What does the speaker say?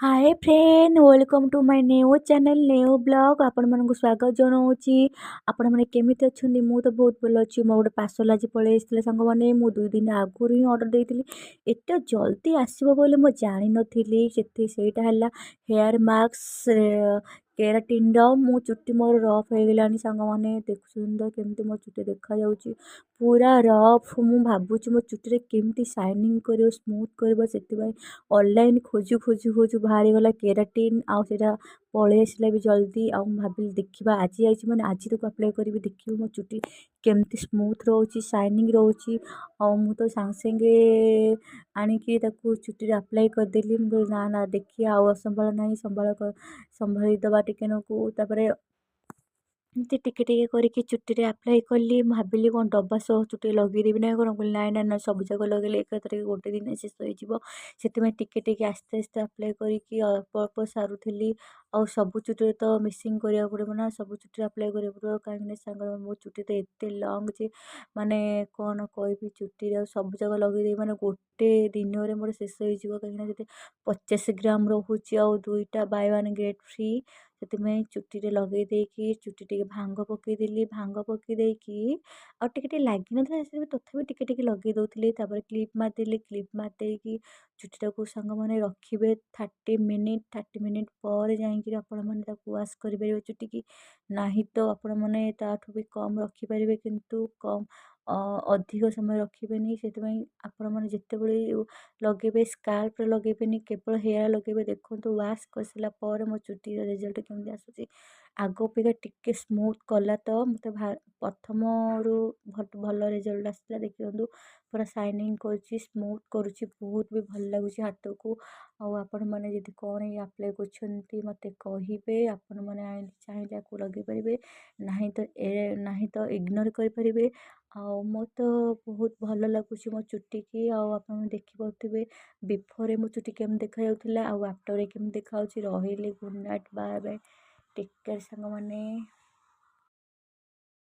Hi friend welcome to my new channel new blog आपण मानक स्वागत जनाऊँगी। आपण मैंने केमिति अच्छे मु तो बहुत भल अच्छी मो गोटे पार्सल आज पलि सांग मैंने मु 2 दिन आगुरी ही ऑर्डर देती एत जल्दी आसो बोली मुझे जानी नी से हेयर मास्क केराटिन मो चुट्टी मोर रफ हो गलानी सांग मैंने देखुं केमती मो चुट्टी देखा जाऊँगी पूरा रफ मु भावुँ मो चुट्टी केमती शाइनिंग कर स्मूथ कर से ऑनलाइन खोजु खोजु खोजु बाहरी गला केराटिन आउ सेटा पलि आसला भी जल्दी आउ भाविली देखा आज आई मैंने आज तक अप्लाई करी देखिए मो चुट्टी केमती स्मूथ रोची शाइनिंग रोची मु तो सांगे सांगे आणिकी चुट्टी अप्लाई करदेली ना ना देखिए आउ संभाल ना संभाली दबा टिके नकू एमती टिके टिके करके चुट्टी रे अप्लाई कली भाविली कौन डब्बा सह चुट्टी लगेदेवी ना कौन कहली ना ना सब जगह लगेले एक गोटे दिन शेष हो टिके टिके आस्ते आस्ते अप्लाई करके अल्प अल्प सारूली आउ सब चुट्टी तो मिसिंग करा पड़ो ना सब चुट्टी अप्लाई करा पड़ो कहीं सांग मो चुट्टी तो एत लंग जे माने कौन कहि चुट्टी सब जगह लगेदेवी माने गोटे दिन में मोर शेष हो कहीं 50 ग्राम रोचे आउ 2टा बाय वन गेट फ्री से चुट्टी लगे देकी चुट्टी टे भांग पकईदेली भांग पकईदेकी आ टे लगी ना तथापि टिके लगे दौली क्लीप मारदेली क्लीप मारदेकी चुट्टी को सांग मैंने रखिए 30 मिनिट पर जाकि वाश करेंगे चुट्टी की नहीं तो आपण मैंने ताठू भी कम रखिपारे किंतु कम अधिक समय रखिबेनी से आपण मैंने जिते लगे स्काल्प लगेबेनी केवल हेयर लगे देखो वाश कर सारा पर मो चुट्टी रिजल्ट केमती आसूसी आग अपेक्षा टिके स्मूथ कला तो मत प्रथम रु भल रिजल्ट आसला देखिए पूरा शाइनिंग कर स्मूथ करुच्ची बहुत भी भल लगुच हाथ को आपण मैंने जब कौन ये अप्लाई कर मत कहे आपण मैंने चाहिए आपको लगे पारे नहीं तो इग्नोर करें मो तो बहुत भल लगुच मो चुट्टी की आप देखिपे बिफोर मो चुट्टी केम देखा आफ्टर केम देखा रही good night bye bye take care song मैंने।